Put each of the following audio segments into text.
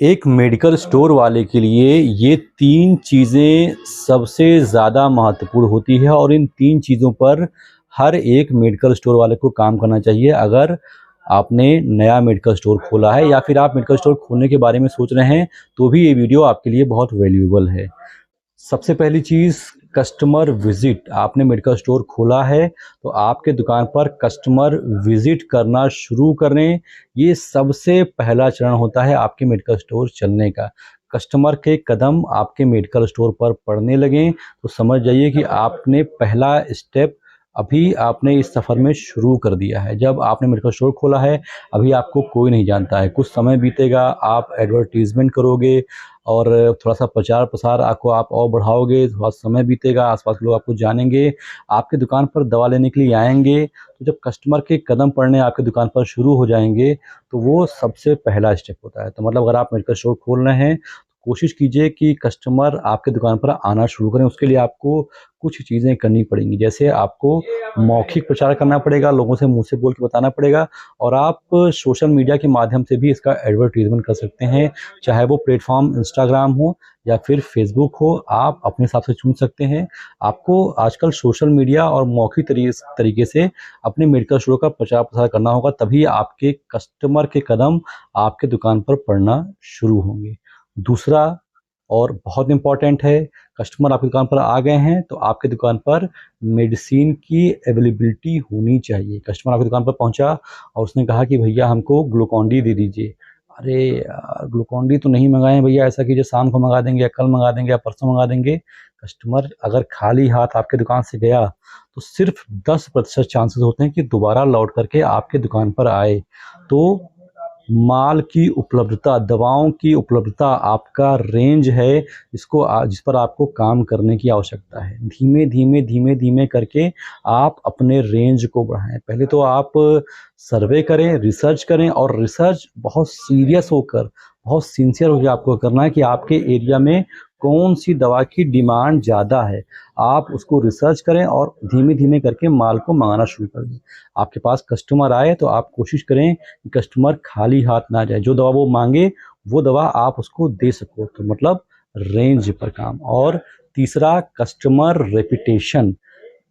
एक medical store वाले के लिए ये 3 चीज़ें सबसे ज़्यादा महत्वपूर्ण होती है और इन 3 चीज़ों पर हर एक मेडिकल स्टोर वाले को काम करना चाहिए। अगर आपने नया मेडिकल स्टोर खोला है या फिर आप मेडिकल स्टोर खोलने के बारे में सोच रहे हैं, तो भी ये वीडियो आपके लिए बहुत वैल्यूएबल है। सबसे पहली चीज़, कस्टमर विज़िट। आपने मेडिकल स्टोर खोला है तो आपके दुकान पर कस्टमर विज़िट करना शुरू करें। ये सबसे पहला चरण होता है आपके मेडिकल स्टोर चलने का। कस्टमर के कदम आपके मेडिकल स्टोर पर पड़ने लगें तो समझ जाइए कि आपने पहला स्टेप अभी आपने इस सफ़र में शुरू कर दिया है। जब आपने मेडिकल स्टोर खोला है, अभी आपको कोई नहीं जानता है। कुछ समय बीतेगा, आप एडवर्टाइज़मेंट करोगे और थोड़ा-सा प्रचार-प्रसार आपको आप और बढ़ाओगे, थोड़ा समय बीतेगा, आस-पास के लोग आपको जानेंगे, आपकी दुकान पर दवा लेने के लिए आएँगे। तो जब कस्टमर के कदम पड़ने आपकी दुकान पर शुरू हो जाएँगे, तो वो सबसे पहला स्टेप होता है। तो मतलब अगर आप मेडिकल स्टोर खोल रहे हैं, तो कोशिश कीजिए कि कस्टमर आपकी दुकान पर आना शुरू करें। उसके लिए आपको कुछ चीज़ें करनी पड़ेंगी। जैसे आपको मौखिक प्रचार करना पड़ेगा, लोगों से मुँह से बोल के बताना पड़ेगा और आप सोशल मीडिया के माध्यम से भी इसका एडवर्टाइज़मेंट कर सकते हैं। चाहे वो प्लेटफ़ॉर्म इंस्टाग्राम हो या फिर फ़ेसबुक हो, आप अपने हिसाब से चुन सकते हैं। आपको आजकल सोशल मीडिया और मौखिक तरीके से अपने मेडिकल स्टोर का प्रचार-प्रसार करना होगा, तभी आपके कस्टमर के कदम आपके दुकान पर पड़ना शुरू होंगे। दूसरा और बहुत इम्पोर्टेंट है, कस्टमर आपकी दुकान पर आ गए हैं, तो आपकी दुकान पर मेडिसिन की अवेलेबिलिटी होनी चाहिए। कस्टमर आपकी दुकान पर पहुँचा और उसने कहा कि भैया हमको ग्लूकॉन-डी दे दीजिए। अरे यार! ग्लूकॉन-डी तो नहीं मँगाए हैं भैया, ऐसा कीजिए शाम को मँगा देंगे या कल मँगा देंगे या परसों मँगा देंगे। कस्टमर अगर खाली हाथ आपके दुकान से गया, तो सिर्फ़ 10% चांसेस होते हैं कि दोबारा लौट कर के आपके दुकान पर आए। तो माल की उपलब्धता, दवाओं की उपलब्धता, आपका रेंज है, जिस पर आपको काम करने की आवश्यकता है। धीमे-धीमे, धीमे-धीमे करके आप अपने रेंज को बढ़ाएँ। पहले तो आप सर्वे करें, रिसर्च करें और रिसर्च बहुत सीरियस होकर, बहुत सिंसियर होके आपको करना है कि आपके एरिया में कौन-सी दवा की डिमांड ज़्यादा है। आप उसको रिसर्च करें और धीमे-धीमे करके माल को मँगाना शुरू कर दें। आपके पास कस्टमर आए तो आप कोशिश करें कि कस्टमर खाली हाथ ना जाए। जो दवा वो माँगे, वो दवा आप उसको दे सको। तो मतलब रेंज पर काम। और तीसरा, कस्टमर रेपुटेशन।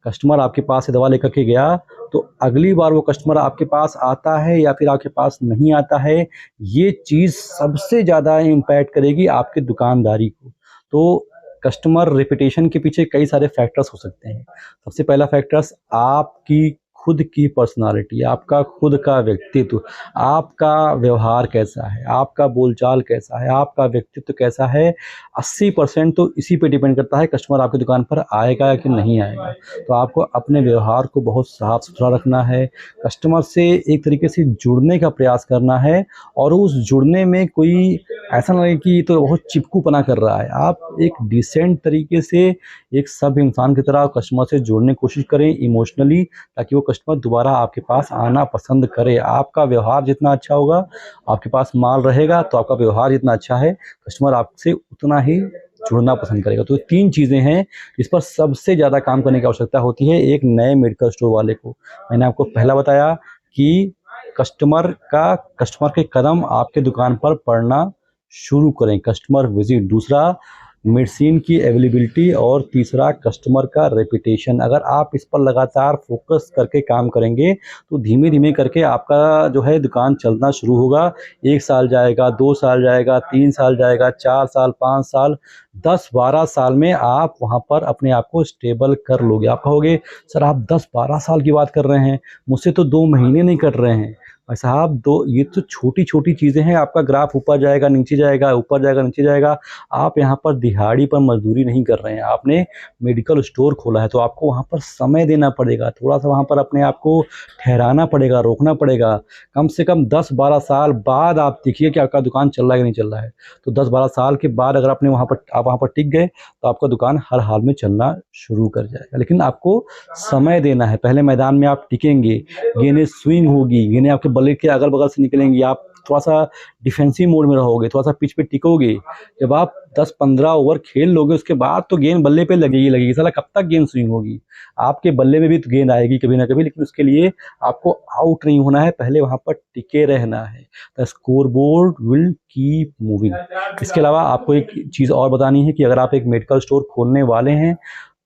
कस्टमर आपके पास से दवा लेकर के गया, तो अगली बार वो कस्टमर आपके पास आता है या फिर आपके पास नहीं आता है, ये चीज़ सबसे ज़्यादा इम्पैक्ट करेगी आपकी दुकानदारी को। तो कस्टमर रेपुटेशन के पीछे कई सारे फैक्टर्स हो सकते हैं। सबसे पहला फैक्टर्स आपकी खुद की पर्सनैलिटी, आपका खुद का व्यक्तित्व, आपका व्यवहार कैसा है, आपका बोलचाल कैसा है, आपका व्यक्तित्व कैसा है, 80% तो इसी पे डिपेंड करता है कस्टमर आपकी दुकान पर आएगा या कि नहीं आएगा। तो आपको अपने व्यवहार को बहुत साफ-सुथरा रखना है, कस्टमर से एक तरीके से जुड़ने का प्रयास करना है और उस जुड़ने में कोई ऐसा ना लगे कि ये तो बहुत चिपकूपना कर रहा है। आप एक डिसेंट तरीके से एक सभ्य इंसान की तरह कस्टमर से जुड़ने की कोशिश करें इमोशनली, ताकि वो कस्टमर दोबारा आपके पास आना पसंद करे। आपका व्यवहार जितना अच्छा होगा, आपके पास माल रहेगा, तो आपका व्यवहार जितना अच्छा है, कस्टमर आपसे उतना ही जुड़ना पसंद करेगा। तो 3 चीज़ें हैं, इस पर सबसे ज़्यादा काम करने की आवश्यकता होती है एक नए मेडिकल स्टोर वाले को। मैंने आपको पहला बताया कि कस्टमर के कदम आपके दुकान पर पड़ना शुरू करें, कस्टमर विज़िट। दूसरा, मेडिसिन की अवेलेबिलिटी और तीसरा, कस्टमर का रेपुटेशन। अगर आप इस पर लगातार फ़ोकस करके काम करेंगे, तो धीमे-धीमे करके आपका जो है दुकान चलना शुरू होगा। 1 साल जाएगा, 2 साल जाएगा, 3 साल जाएगा, 4 साल, 5 साल, 10-12 साल में आप वहाँ पर अपने आप को स्टेबल कर लोगे। आप कहोगे, "सर आप 10-12 साल की बात कर रहे हैं, मुझसे तो 2 महीने नहीं कट रहे हैं।" भाई साहब, ये तो छोटी-छोटी चीज़ें हैं। आपका ग्राफ ऊपर जाएगा, नीचे जाएगा, ऊपर जाएगा, नीचे जाएगा। आप यहाँ पर दिहाड़ी पर मज़दूरी नहीं कर रहे हैं। आपने मेडिकल स्टोर खोला है, तो आपको वहाँ पर समय देना पड़ेगा। थोड़ा-सा वहाँ पर अपने आप को ठहराना पड़ेगा, रोकना पड़ेगा। कम से कम 10-12 साल बाद आप देखिए कि आपका दुकान चल रहा है कि नहीं चल रहा है। तो 10-12 साल के बाद अगर आप वहाँ पर टिक गए, तो आपका दुकान हर हाल में चलना शुरू कर जाएगा। लेकिन आपको समय देना है। पहले मैदान में आप टिकेंगे, गेंदें स्विंग होगी, गेंदें आपके बल्ले के अगल-बगल से निकलेंगी, आप थोड़ा सा डिफेंसिव मोड में रहोगे, थोड़ा सा पिच पे टिकोगे, जब आप 10-15 ओवर खेल लोगे उसके बाद तो गेंद बल्ले पे लगेगी लगेगी। साला कब तक गेंद स्विंग होगी? आपके बल्ले में भी तो गेंद आएगी कभी ना कभी, लेकिन उसके लिए आपको आउट नहीं होना है, पहले वहाँ पर टिके रहना है। The score board will keep moving. इसके अलावा आपको एक चीज़ और बतानी है कि अगर आप एक मेडिकल स्टोर खोलने वाले हैं,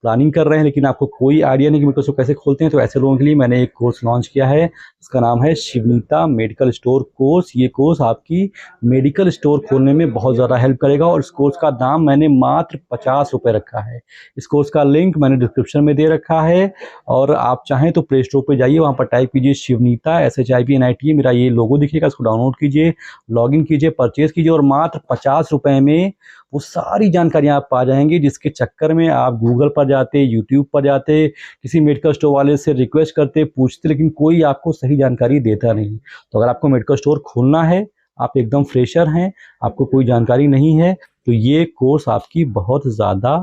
प्लानिंग कर रहे हैं, लेकिन आपको कोई आइडिया नहीं कि मेडिकल स्टोर कैसे खोलते हैं, तो ऐसे लोगों के लिए मैंने एक कोर्स लॉन्च किया है। इसका नाम है शिवनीता मेडिकल स्टोर कोर्स। ये कोर्स आपकी मेडिकल स्टोर खोलने में बहुत ज़्यादा हेल्प करेगा और इस कोर्स का दाम मैंने मात्र 50 रुपये रखा है। इस कोर्स का लिंक मैंने डिस्क्रिप्शन में दे रखा है, और आप चाहें तो प्ले स्टोर पर जाइए, वहाँ पर टाइप कीजिए शिवनीता, SHIVNITA, मेरा ये लोगो दिखेगा, इसको डाउनलोड कीजिए, लॉगिन कीजिए, परचेज कीजिए, और मात्र 50 रुपये में वो सारी जानकारियाँ आप पा जाएंगे, जिसके चक्कर में आप गूगल पर जाते, यूट्यूब पर जाते, किसी मेडिकल स्टोर वाले से रिक्वेस्ट करते, पूछते, लेकिन कोई आपको सही जानकारी देता नहीं। तो अगर आपको मेडिकल स्टोर खोलना है, आप एकदम फ्रेशर हैं, आपको कोई जानकारी नहीं है, तो ये कोर्स आपकी बहुत ज़्यादा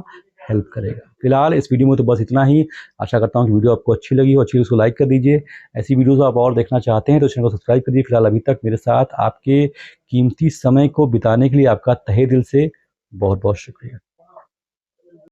हेल्प करेगा। फिलहाल इस वीडियो में तो बस इतना ही। आशा करता हूँ कि वीडियो आपको अच्छी लगी हो, अच्छी उसको लाइक कर दीजिए। ऐसी वीडियोस आप और देखना चाहते हैं तो चैनल को सब्सक्राइब कर दीजिए। फिलहाल अभी तक मेरे साथ आपके कीमती समय को बिताने के लिए आपका तहे दिल से बहुत बहुत शुक्रिया।